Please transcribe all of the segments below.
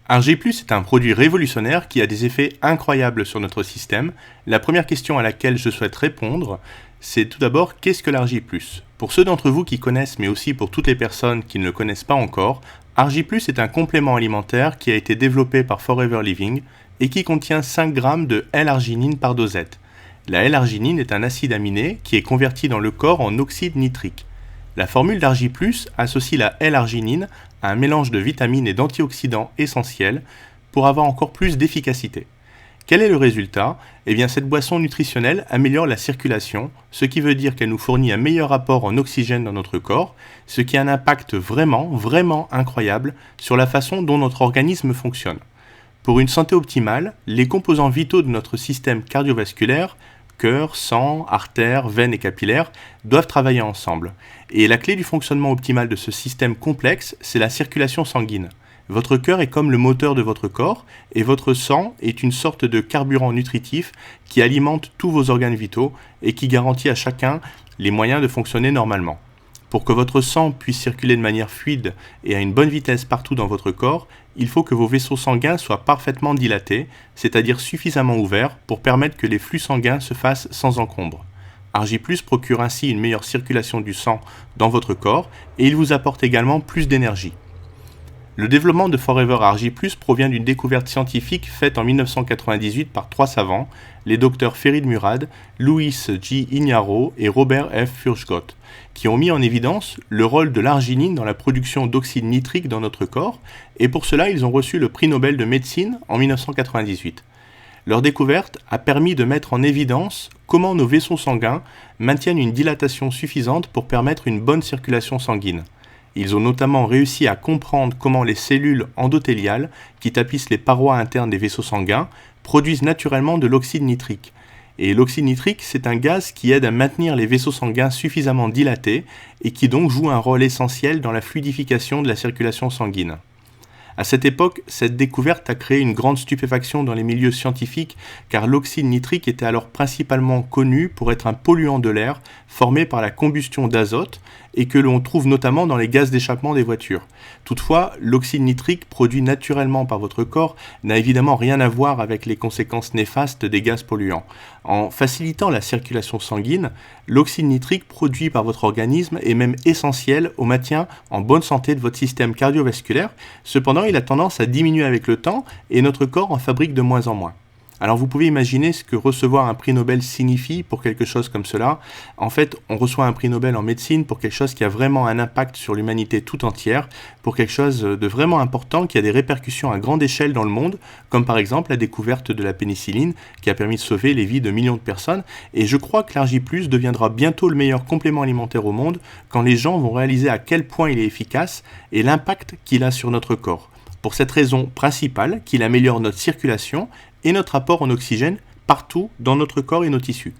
Argi+ est un produit révolutionnaire qui a des effets incroyables sur notre système. La première question à laquelle je souhaite répondre, c'est tout d'abord qu'est-ce que l'Argi+. Pour ceux d'entre vous qui connaissent, mais aussi pour toutes les personnes qui ne le connaissent pas encore, Argi+ est un complément alimentaire qui a été développé par Forever Living et qui contient 5 grammes de L-arginine par dosette. La L-arginine est un acide aminé qui est converti dans le corps en oxyde nitrique. La formule d'Argi+ associe la L-arginine à un mélange de vitamines et d'antioxydants essentiels pour avoir encore plus d'efficacité. Quel est le résultat ? Eh bien, cette boisson nutritionnelle améliore la circulation, ce qui veut dire qu'elle nous fournit un meilleur apport en oxygène dans notre corps, ce qui a un impact vraiment incroyable sur la façon dont notre organisme fonctionne. Pour une santé optimale, les composants vitaux de notre système cardiovasculaire, cœur, sang, artères, veines et capillaires, doivent travailler ensemble. Et la clé du fonctionnement optimal de ce système complexe, c'est la circulation sanguine. Votre cœur est comme le moteur de votre corps, et votre sang est une sorte de carburant nutritif qui alimente tous vos organes vitaux et qui garantit à chacun les moyens de fonctionner normalement. Pour que votre sang puisse circuler de manière fluide et à une bonne vitesse partout dans votre corps, il faut que vos vaisseaux sanguins soient parfaitement dilatés, c'est-à-dire suffisamment ouverts pour permettre que les flux sanguins se fassent sans encombre. Argi+ procure ainsi une meilleure circulation du sang dans votre corps et il vous apporte également plus d'énergie. Le développement de Forever Argi+ provient d'une découverte scientifique faite en 1998 par 3 savants, les docteurs Ferid Murad, Luis G. Iñarro et Robert F. Furchgott, qui ont mis en évidence le rôle de l'arginine dans la production d'oxyde nitrique dans notre corps, et pour cela ils ont reçu le prix Nobel de médecine en 1998. Leur découverte a permis de mettre en évidence comment nos vaisseaux sanguins maintiennent une dilatation suffisante pour permettre une bonne circulation sanguine. Ils ont notamment réussi à comprendre comment les cellules endothéliales, qui tapissent les parois internes des vaisseaux sanguins, produisent naturellement de l'oxyde nitrique. Et l'oxyde nitrique, c'est un gaz qui aide à maintenir les vaisseaux sanguins suffisamment dilatés et qui donc joue un rôle essentiel dans la fluidification de la circulation sanguine. À cette époque, cette découverte a créé une grande stupéfaction dans les milieux scientifiques car l'oxyde nitrique était alors principalement connu pour être un polluant de l'air formé par la combustion d'azote et que l'on trouve notamment dans les gaz d'échappement des voitures. Toutefois, l'oxyde nitrique produit naturellement par votre corps n'a évidemment rien à voir avec les conséquences néfastes des gaz polluants. En facilitant la circulation sanguine, l'oxyde nitrique produit par votre organisme est même essentiel au maintien en bonne santé de votre système cardiovasculaire. Cependant, il a tendance à diminuer avec le temps et notre corps en fabrique de moins en moins. Alors vous pouvez imaginer ce que recevoir un prix Nobel signifie pour quelque chose comme cela. En fait, on reçoit un prix Nobel en médecine pour quelque chose qui a vraiment un impact sur l'humanité tout entière, pour quelque chose de vraiment important qui a des répercussions à grande échelle dans le monde, comme par exemple la découverte de la pénicilline qui a permis de sauver les vies de millions de personnes. Et je crois que l'Argi+ deviendra bientôt le meilleur complément alimentaire au monde quand les gens vont réaliser à quel point il est efficace et l'impact qu'il a sur notre corps. Pour cette raison principale qu'il améliore notre circulation et notre apport en oxygène partout dans notre corps et nos tissus.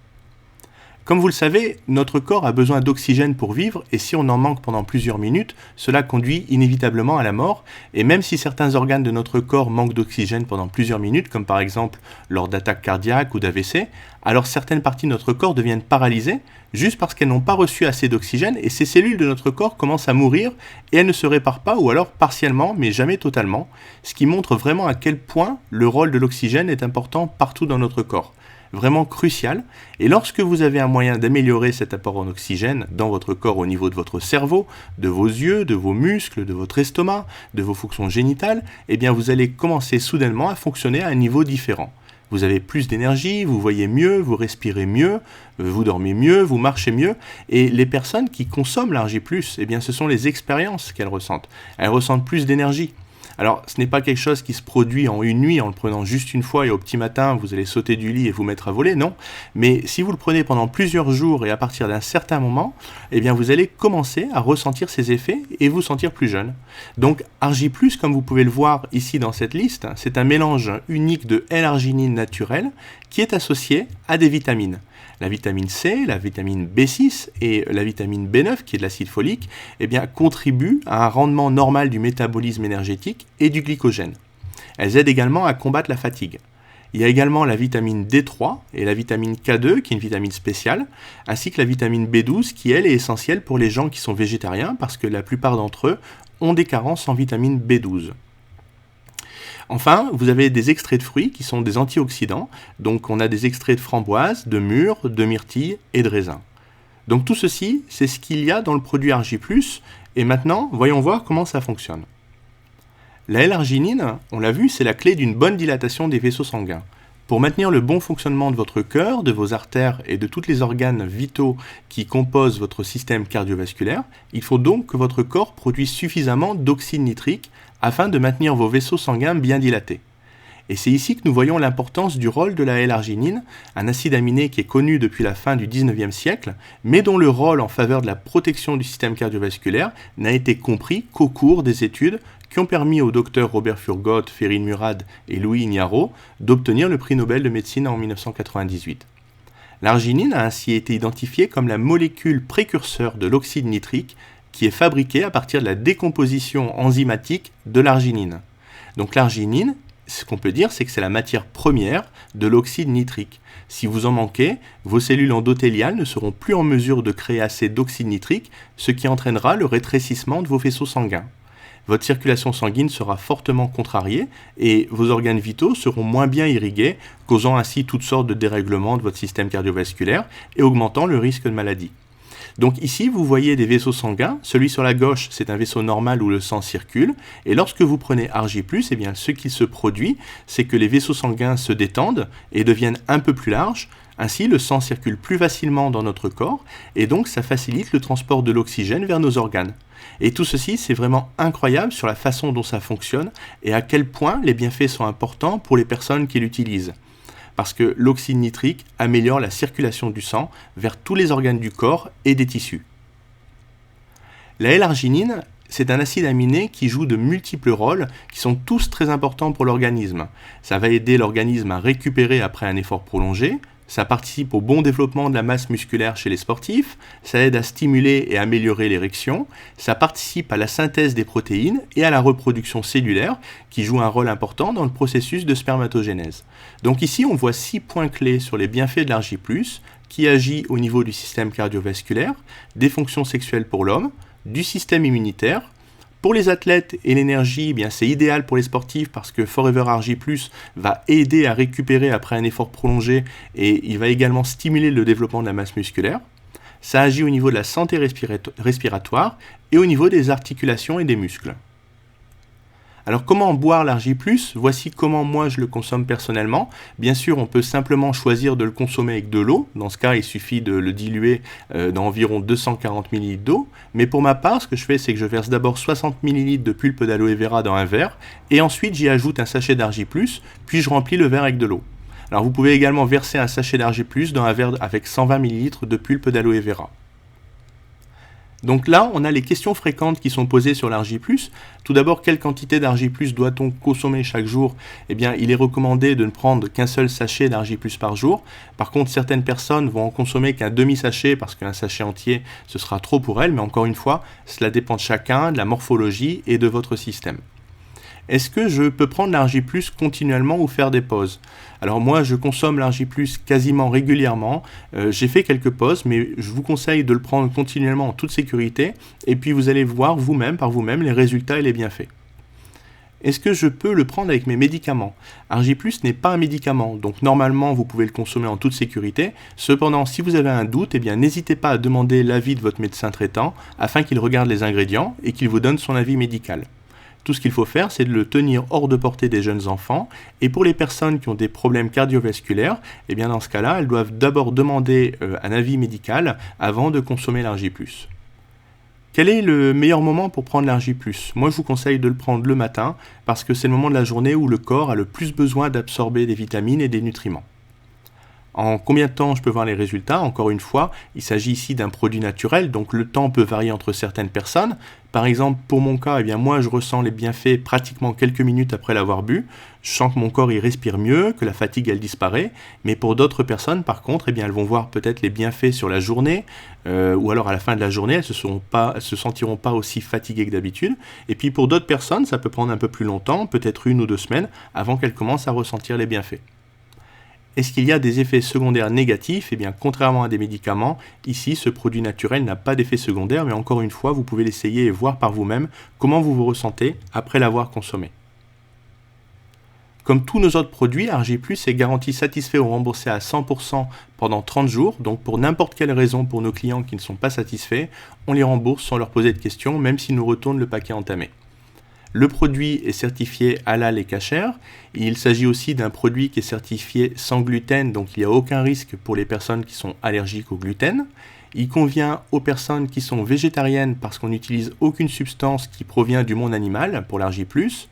Comme vous le savez, notre corps a besoin d'oxygène pour vivre et si on en manque pendant plusieurs minutes, cela conduit inévitablement à la mort. Et même si certains organes de notre corps manquent d'oxygène pendant plusieurs minutes, comme par exemple lors d'attaques cardiaques ou d'AVC, alors certaines parties de notre corps deviennent paralysées juste parce qu'elles n'ont pas reçu assez d'oxygène et ces cellules de notre corps commencent à mourir et elles ne se réparent pas ou alors partiellement mais jamais totalement, ce qui montre vraiment à quel point le rôle de l'oxygène est important partout dans notre corps. Vraiment crucial, et lorsque vous avez un moyen d'améliorer cet apport en oxygène dans votre corps au niveau de votre cerveau, de vos yeux, de vos muscles, de votre estomac, de vos fonctions génitales, eh bien vous allez commencer soudainement à fonctionner à un niveau différent. Vous avez plus d'énergie, vous voyez mieux, vous respirez mieux, vous dormez mieux, vous marchez mieux, et les personnes qui consomment l'Argi+, eh bien ce sont les expériences qu'elles ressentent. Elles ressentent plus d'énergie. Alors, ce n'est pas quelque chose qui se produit en une nuit en le prenant juste une fois et au petit matin, vous allez sauter du lit et vous mettre à voler, non. Mais si vous le prenez pendant plusieurs jours et à partir d'un certain moment, eh bien vous allez commencer à ressentir ces effets et vous sentir plus jeune. Donc, Argi+, comme vous pouvez le voir ici dans cette liste, c'est un mélange unique de L-arginine naturelle qui est associé à des vitamines. La vitamine C, la vitamine B6 et la vitamine B9, qui est de l'acide folique, eh bien, contribuent à un rendement normal du métabolisme énergétique et du glycogène. Elles aident également à combattre la fatigue. Il y a également la vitamine D3 et la vitamine K2, qui est une vitamine spéciale, ainsi que la vitamine B12, qui elle est essentielle pour les gens qui sont végétariens, parce que la plupart d'entre eux ont des carences en vitamine B12. Enfin, vous avez des extraits de fruits qui sont des antioxydants. Donc on a des extraits de framboise, de mûre, de myrtille et de raisin. Donc tout ceci, c'est ce qu'il y a dans le produit Argi+. Et maintenant, voyons voir comment ça fonctionne. La L-arginine, on l'a vu, c'est la clé d'une bonne dilatation des vaisseaux sanguins. Pour maintenir le bon fonctionnement de votre cœur, de vos artères et de tous les organes vitaux qui composent votre système cardiovasculaire, il faut donc que votre corps produise suffisamment d'oxyde nitrique afin de maintenir vos vaisseaux sanguins bien dilatés. Et c'est ici que nous voyons l'importance du rôle de la L-arginine, un acide aminé qui est connu depuis la fin du 19e siècle, mais dont le rôle en faveur de la protection du système cardiovasculaire n'a été compris qu'au cours des études qui ont permis aux docteurs Robert Furgot, Ferrin Murad et Louis Ignarro d'obtenir le prix Nobel de médecine en 1998. L'arginine a ainsi été identifiée comme la molécule précurseur de l'oxyde nitrique qui est fabriquée à partir de la décomposition enzymatique de l'arginine. Donc l'arginine, ce qu'on peut dire, c'est que c'est la matière première de l'oxyde nitrique. Si vous en manquez, vos cellules endothéliales ne seront plus en mesure de créer assez d'oxyde nitrique, ce qui entraînera le rétrécissement de vos vaisseaux sanguins. Votre circulation sanguine sera fortement contrariée et vos organes vitaux seront moins bien irrigués, causant ainsi toutes sortes de dérèglements de votre système cardiovasculaire et augmentant le risque de maladie. Donc ici, vous voyez des vaisseaux sanguins. Celui sur la gauche, c'est un vaisseau normal où le sang circule. Et lorsque vous prenez Argi+, eh bien, ce qui se produit, c'est que les vaisseaux sanguins se détendent et deviennent un peu plus larges. Ainsi, le sang circule plus facilement dans notre corps et donc ça facilite le transport de l'oxygène vers nos organes. Et tout ceci, c'est vraiment incroyable sur la façon dont ça fonctionne et à quel point les bienfaits sont importants pour les personnes qui l'utilisent. Parce que l'oxyde nitrique améliore la circulation du sang vers tous les organes du corps et des tissus. La L-arginine, c'est un acide aminé qui joue de multiples rôles qui sont tous très importants pour l'organisme. Ça va aider l'organisme à récupérer après un effort prolongé, ça participe au bon développement de la masse musculaire chez les sportifs, ça aide à stimuler et améliorer l'érection, ça participe à la synthèse des protéines et à la reproduction cellulaire qui joue un rôle important dans le processus de spermatogénèse. Donc ici on voit 6 points clés sur les bienfaits de l'Argi+, qui agit au niveau du système cardiovasculaire, des fonctions sexuelles pour l'homme, du système immunitaire. Pour les athlètes et l'énergie, eh bien c'est idéal pour les sportifs parce que Forever Argi+ va aider à récupérer après un effort prolongé et il va également stimuler le développement de la masse musculaire. Ça agit au niveau de la santé respiratoire et au niveau des articulations et des muscles. Alors comment boire l'Argi+? Voici comment moi je le consomme personnellement. Bien sûr, on peut simplement choisir de le consommer avec de l'eau. Dans ce cas, il suffit de le diluer dans environ 240 ml d'eau. Mais pour ma part, ce que je fais, c'est que je verse d'abord 60 ml de pulpe d'aloe vera dans un verre. Et ensuite, j'y ajoute un sachet d'Argi+, puis je remplis le verre avec de l'eau. Alors vous pouvez également verser un sachet d'Argi+ dans un verre avec 120 ml de pulpe d'aloe vera. Donc là, on a les questions fréquentes qui sont posées sur l'Argi+. Tout d'abord, quelle quantité d'Argi+ doit-on consommer chaque jour? Eh bien, il est recommandé de ne prendre qu'un seul sachet d'Argi+ par jour. Par contre, certaines personnes vont en consommer qu'un demi-sachet parce qu'un sachet entier, ce sera trop pour elles. Mais encore une fois, cela dépend de chacun, de la morphologie et de votre système. Est-ce que je peux prendre l'Argi+ continuellement ou faire des pauses? Alors moi, je consomme l'Argi+ quasiment régulièrement. J'ai fait quelques pauses, mais je vous conseille de le prendre continuellement en toute sécurité. Et puis vous allez voir vous-même, par vous-même, les résultats et les bienfaits. Est-ce que je peux le prendre avec mes médicaments? Argi+ n'est pas un médicament, donc normalement vous pouvez le consommer en toute sécurité. Cependant, si vous avez un doute, eh bien n'hésitez pas à demander l'avis de votre médecin traitant afin qu'il regarde les ingrédients et qu'il vous donne son avis médical. Tout ce qu'il faut faire, c'est de le tenir hors de portée des jeunes enfants. Et pour les personnes qui ont des problèmes cardiovasculaires, eh bien dans ce cas-là, elles doivent d'abord demander un avis médical avant de consommer l'Argi+. Quel est le meilleur moment pour prendre l'Argi+? Moi, je vous conseille de le prendre le matin parce que c'est le moment de la journée où le corps a le plus besoin d'absorber des vitamines et des nutriments. En combien de temps je peux voir les résultats? Encore une fois, il s'agit ici d'un produit naturel, donc le temps peut varier entre certaines personnes. Par exemple, pour mon cas, eh bien moi je ressens les bienfaits pratiquement quelques minutes après l'avoir bu. Je sens que mon corps il respire mieux, que la fatigue elle disparaît. Mais pour d'autres personnes, par contre, eh bien elles vont voir peut-être les bienfaits sur la journée, ou alors à la fin de la journée, elles se sentiront pas aussi fatiguées que d'habitude. Et puis pour d'autres personnes, ça peut prendre un peu plus longtemps, peut-être 1 ou 2 semaines, avant qu'elles commencent à ressentir les bienfaits. Est-ce qu'il y a des effets secondaires négatifs? Eh bien, contrairement à des médicaments, ici, ce produit naturel n'a pas d'effet secondaire, mais encore une fois, vous pouvez l'essayer et voir par vous-même comment vous vous ressentez après l'avoir consommé. Comme tous nos autres produits, Argy Plus est garanti satisfait ou remboursé à 100% pendant 30 jours. Donc pour n'importe quelle raison pour nos clients qui ne sont pas satisfaits, on les rembourse sans leur poser de questions, même s'ils nous retournent le paquet entamé. Le produit est certifié halal et kasher. Il s'agit aussi d'un produit qui est certifié sans gluten, donc il n'y a aucun risque pour les personnes qui sont allergiques au gluten. Il convient aux personnes qui sont végétariennes parce qu'on n'utilise aucune substance qui provient du monde animal pour l'Argy Plus.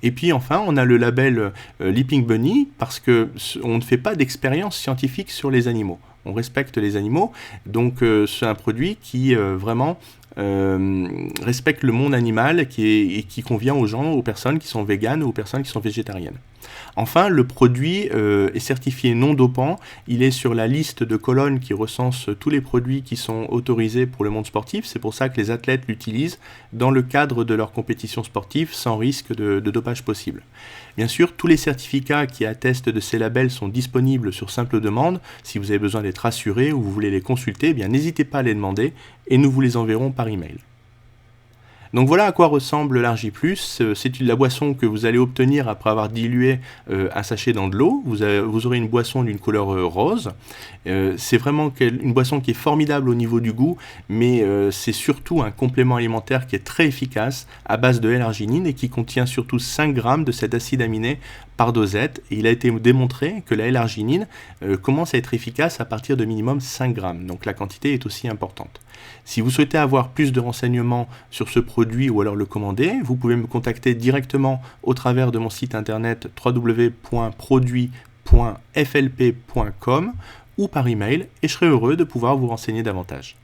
Et puis enfin, on a le label Leaping Bunny parce qu'on ne fait pas d'expérience scientifique sur les animaux. On respecte les animaux, donc c'est un produit qui vraiment respecte le monde animal et qui convient aux personnes qui sont véganes ou aux personnes qui sont végétariennes. Enfin, le produit est certifié non dopant. Il est sur la liste de Cologne qui recense tous les produits qui sont autorisés pour le monde sportif. C'est pour ça que les athlètes l'utilisent dans le cadre de leur compétition sportive sans risque de dopage possible. Bien sûr, tous les certificats qui attestent de ces labels sont disponibles sur simple demande. Si vous avez besoin d'être assuré ou vous voulez les consulter, eh bien n'hésitez pas à les demander et nous vous les enverrons par email. Donc voilà à quoi ressemble l'Argy Plus. C'est la boisson que vous allez obtenir après avoir dilué un sachet dans de l'eau. Vous aurez une boisson d'une couleur rose. C'est vraiment une boisson qui est formidable au niveau du goût, mais c'est surtout un complément alimentaire qui est très efficace à base de L-arginine et qui contient surtout 5 grammes de cet acide aminé par dosette. Et il a été démontré que la L-arginine commence à être efficace à partir de minimum 5 grammes. Donc la quantité est aussi importante. Si vous souhaitez avoir plus de renseignements sur ce produit ou alors le commander, vous pouvez me contacter directement au travers de mon site internet www.produit.flp.com ou par email et je serai heureux de pouvoir vous renseigner davantage.